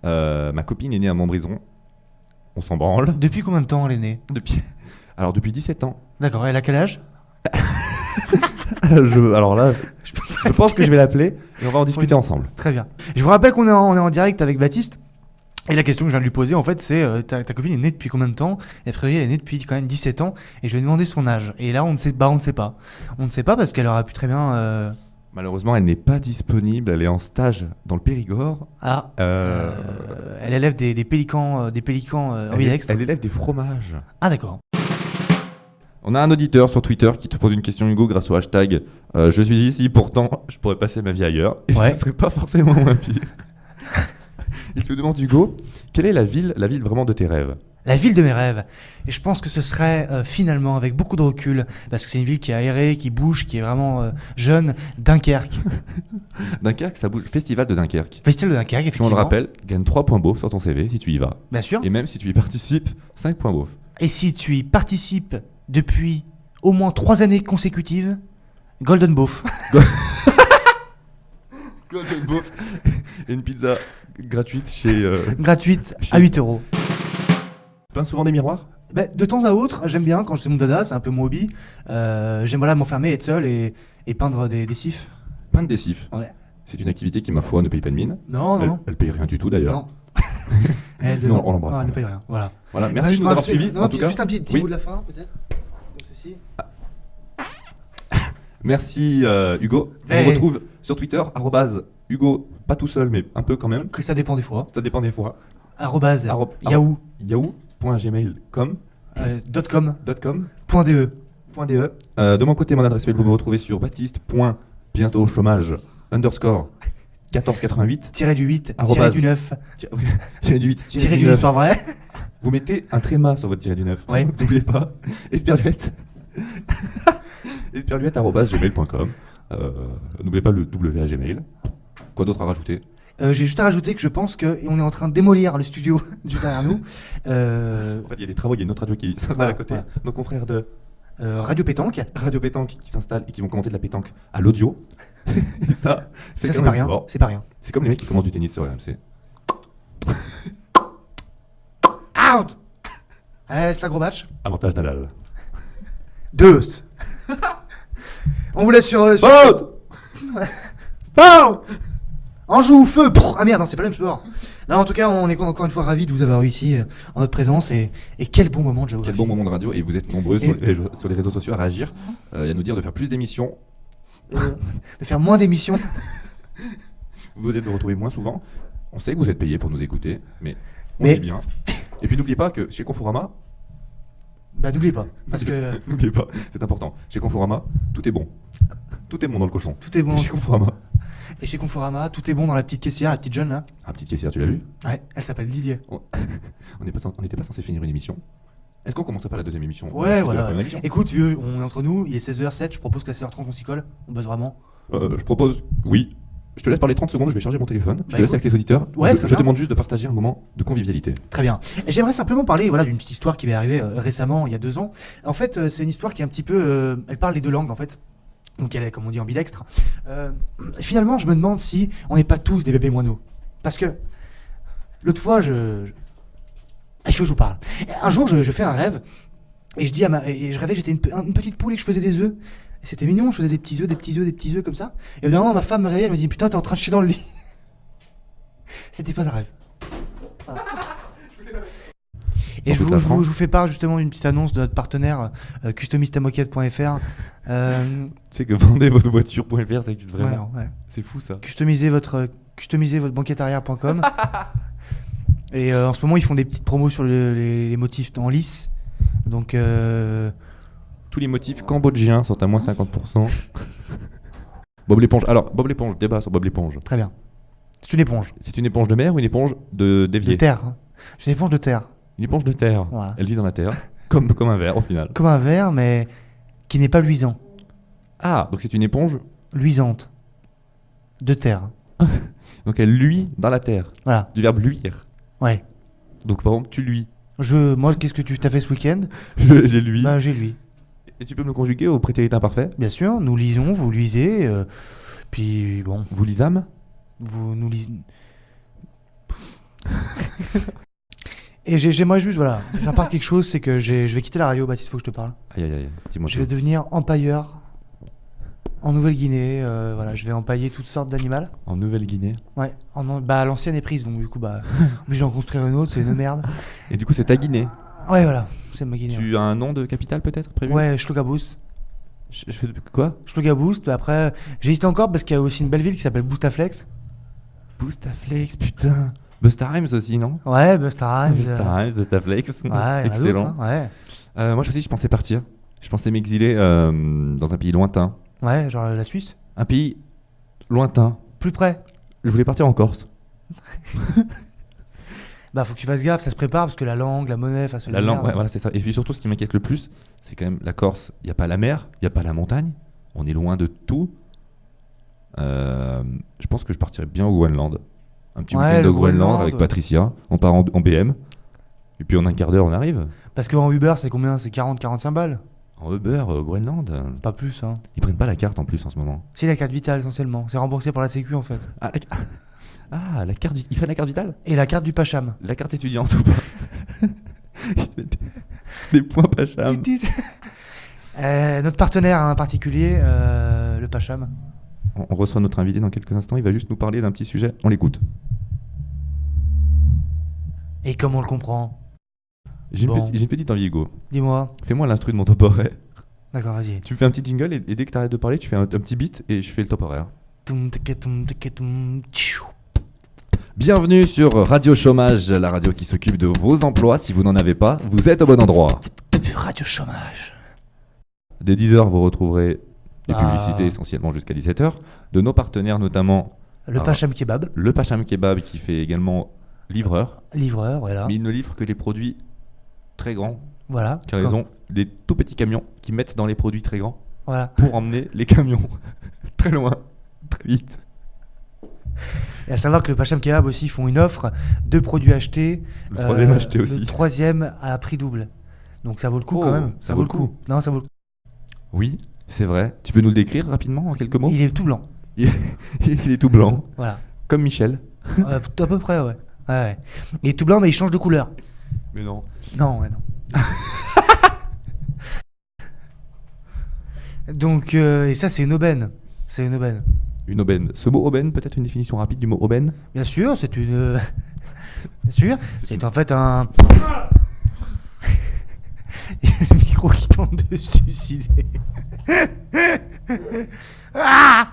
Ma copine est née à Montbrison. On s'en branle. Depuis combien de temps elle est née ? Depuis 17 ans. D'accord, elle a quel âge ? Alors là, je pense que je vais l'appeler et on va en discuter ensemble. Très bien. Je vous rappelle qu'on est en direct avec Baptiste. Et la question que je viens de lui poser, en fait, c'est ta copine est née depuis combien de temps ? Et a priori, elle est née depuis quand même 17 ans. Et je lui ai demandé son âge. Et là, on ne sait pas. On ne sait pas parce qu'elle aurait pu très bien... Malheureusement, elle n'est pas disponible. Elle est en stage dans le Périgord. Elle élève des pélicans ambidextres. Elle élève des fromages. Ah, d'accord. On a un auditeur sur Twitter qui te pose une question, Hugo, grâce au hashtag je suis ici, pourtant je pourrais passer ma vie ailleurs. Et ce serait pas forcément moins pire. Il te demande, Hugo, quelle est la ville vraiment de tes rêves ? La ville de mes rêves. Et je pense que ce serait finalement, avec beaucoup de recul, parce que c'est une ville qui est aérée, qui bouge, qui est vraiment jeune, Dunkerque. Dunkerque, ça bouge. Festival de Dunkerque. Festival de Dunkerque, effectivement. On le rappelle, gagne 3 points beauf sur ton CV si tu y vas. Bien sûr. Et même si tu y participes, 5 points beauf. Et si tu y participes depuis au moins 3 années consécutives, Golden Beauf. Golden Beauf. Et une pizza gratuite chez... Gratuite à 8 €. Tu peins souvent des miroirs ? De temps à autre, j'aime bien quand c'est mon dada, c'est un peu mon hobby. J'aime m'enfermer, être seul et peindre des cifs. Peindre des cifs ? Ouais. C'est une activité qui, ma foi, ne paye pas de mine. Non. Elle paye rien du tout d'ailleurs. Non. Non, on l'embrasse. Elle ne paye rien. Voilà. Merci de nous avoir suivis. En tout cas, juste un petit bout de la fin, peut-être. Merci Hugo. On vous retrouve sur Twitter, Hugo, pas tout seul, mais un peu quand même. Que ça dépend des fois. Ça dépend des fois. Yahoo. Yahoo.gmail.com .com. .de. De mon côté, mon adresse mail, vous me retrouvez sur baptiste.bientôtechômage _1488 -8 -9 -8 pas vrai. Vous mettez un tréma sur votre tiré du 9. Ouais. N'oubliez pas. Esperluette. Esperluette@gmail.com. N'oubliez pas le W à Gmail. Quoi d'autre à rajouter ? J'ai juste à rajouter que je pense qu'on est en train de démolir le studio juste derrière nous. En fait, il y a des travaux, il y a une autre radio qui s'installe à côté. Voilà. Nos confrères de Radio Pétanque. Radio Pétanque qui s'installent et qui vont commenter de la pétanque à l'audio. Et ça, c'est pas rien. C'est pas rien. C'est comme les mecs qui commencent du tennis sur RMC. Out. C'est un gros match. Avantage Nadal. 2. On vous laisse sur... Vote. Anjou, feu. Ah merde, non, c'est pas le même sport. Non, en tout cas, on est encore une fois ravis de vous avoir eu ici en notre présence et quel bon moment de géographie. Quel bon moment de radio, et vous êtes nombreux sur les réseaux sociaux à réagir et à nous dire de faire plus d'émissions. De faire moins d'émissions. Vous allez nous retrouver moins souvent. On sait que vous êtes payés pour nous écouter, mais on est bien. Et puis n'oubliez pas que chez Conforama... n'oubliez pas, parce que... N'oubliez pas, c'est important. Chez Conforama, tout est bon. Tout est bon dans le cochon. Tout est bon. Chez Conforama. Et chez Conforama, tout est bon dans la petite caissière, la petite jeune là. La petite caissière, tu l'as lu ? Ouais, elle s'appelle Didier. On n'était pas censé finir une émission. Est-ce qu'on commencerait pas la deuxième émission ? Ouais, voilà. Écoute, vieux, on est entre nous, il est 16h07, je propose qu'à 16h30 on s'y colle. On bosse vraiment. Je propose, oui. Je te laisse parler 30 secondes, je vais charger mon téléphone. Je te laisse avec les auditeurs. Ouais, je te demande juste de partager un moment de convivialité. Très bien. Et j'aimerais simplement parler d'une petite histoire qui m'est arrivée récemment, il y a 2 ans. En fait, c'est une histoire qui est un petit peu... elle parle les 2 langues en fait. Donc elle est, comme on dit, ambidextre. Finalement, je me demande si on n'est pas tous des bébés moineaux. Parce que l'autre fois, il faut que je vous parle. Un jour, je fais un rêve et je rêvais que j'étais une petite poule et que je faisais des œufs. Et c'était mignon, je faisais des petits œufs comme ça. Et au bout d'un moment, ma femme me réveille, elle me dit putain, t'es en train de chier dans le lit. C'était pas un rêve. Voilà. Et je vous fais part justement d'une petite annonce de notre partenaire customistamoquette.fr. C'est que vendez votre voiture.fr, ça existe vraiment. Ouais. C'est fou ça. Customisez votre banquette-arrière.com. Et en ce moment, ils font des petites promos sur les motifs en lice. Donc tous les motifs cambodgiens sont à moins 50%. Bob l'éponge. Alors, Bob l'éponge, débat sur Bob l'éponge. Très bien. C'est une éponge. C'est une éponge de mer ou une éponge d'évier ? De terre. C'est une éponge de terre. Une éponge de terre. Voilà. Elle vit dans la terre, comme un verre au final. Comme un verre, mais qui n'est pas luisant. Ah, donc c'est une éponge luisante. De terre. Donc elle luit dans la terre. Voilà. Du verbe luire. Ouais. Donc par exemple, tu luis. Moi, qu'est-ce que tu t'as fait ce week-end ? J'ai lui. J'ai lui. Et tu peux me le conjuguer au prétérit imparfait ? Bien sûr, nous lisons, vous lisez, puis bon. Vous lisâmes ? Vous nous lisez. Et j'aimerais juste, voilà, faire part de quelque chose, c'est que je vais quitter la radio, Baptiste, faut que je te parle. Aïe, aïe, aïe, dis-moi. Je vais devenir empailleur en Nouvelle-Guinée. Voilà, je vais empailler toutes sortes d'animaux. En Nouvelle-Guinée. Ouais, l'ancienne est prise, donc du coup, obligé d'en construire une autre, c'est une merde. Et du coup, c'est ta Guinée. Ouais, voilà, c'est ma Guinée. Tu as un nom de capitale peut-être prévu? Ouais, Chlogaboust. Je fais quoi? Chlogaboust, après, j'hésite encore parce qu'il y a aussi une belle ville qui s'appelle Boustaflex. Boustaflex, putain. Busta Rhymes aussi, non? Ouais, Busta Rhymes. Bustaflex. Ouais, excellent. Ouais. Moi aussi, je pensais partir. Je pensais m'exiler dans un pays lointain. Ouais, genre la Suisse. Un pays lointain. Plus près. Je voulais partir en Corse. Faut que tu fasses gaffe, ça se prépare parce que la langue, la monnaie, enfin, la langue, ouais, voilà, c'est ça. Et puis surtout, ce qui m'inquiète le plus, c'est quand même la Corse. Il n'y a pas la mer, il n'y a pas la montagne. On est loin de tout. Je pense que je partirais bien au Groenland. Un petit week-end de Groenland avec Patricia. On part en BM. Et puis en un quart d'heure, on arrive. Parce qu'en Uber, c'est combien? C'est 40-45 balles? En Uber, Groenland. Pas plus, hein. Ils prennent pas la carte en plus en ce moment. C'est la carte vitale essentiellement. C'est remboursé par la Sécu en fait. La carte. Ils prennent la carte vitale? Et la carte du Pacham. La carte étudiante ou pas? Ils te mettent des points Pacham. Notre partenaire en particulier, le Pacham. On reçoit notre invité dans quelques instants. Il va juste nous parler d'un petit sujet. On l'écoute. Et comment on le comprend? J'ai une petite envie, Hugo. Dis-moi. Fais-moi l'instru de mon top horaire. D'accord, vas-y. Tu me fais un petit jingle et dès que tu arrêtes de parler, tu fais un petit beat et je fais le top horaire. Bienvenue sur Radio Chômage, la radio qui s'occupe de vos emplois. Si vous n'en avez pas, vous êtes au bon endroit. Radio Chômage. Dès 10h, vous retrouverez des publicités essentiellement jusqu'à 17h. De nos partenaires, notamment le Pacham Kebab. Le Pacham Kebab qui fait également livreur. Livreur, voilà. Mais il ne livre que les produits très grands. Voilà. Car ils ont des tout petits camions qui mettent dans les produits très grands. Voilà. Pour emmener les camions très loin, très vite. Et à savoir que le Pacham Kebab aussi font une offre de produits achetés. Le troisième acheté aussi. Le troisième à prix double. Donc ça vaut le coup quand même. Ça vaut le coup. Non, ça vaut le coup. Oui, c'est vrai. Tu peux nous le décrire rapidement en quelques mots? Il est tout blanc. Il est tout blanc. Voilà. Comme Michel. À peu près, ouais. Ouais. Il est tout blanc, mais il change de couleur. Mais non. Non, ouais, non. Donc, et ça, c'est une aubaine. C'est une aubaine. Une aubaine. Ce mot aubaine, peut-être une définition rapide du mot aubaine? Bien sûr, c'est une. Bien sûr, c'est en fait un. Il y a le micro qui tombe dessus, suicider. Ah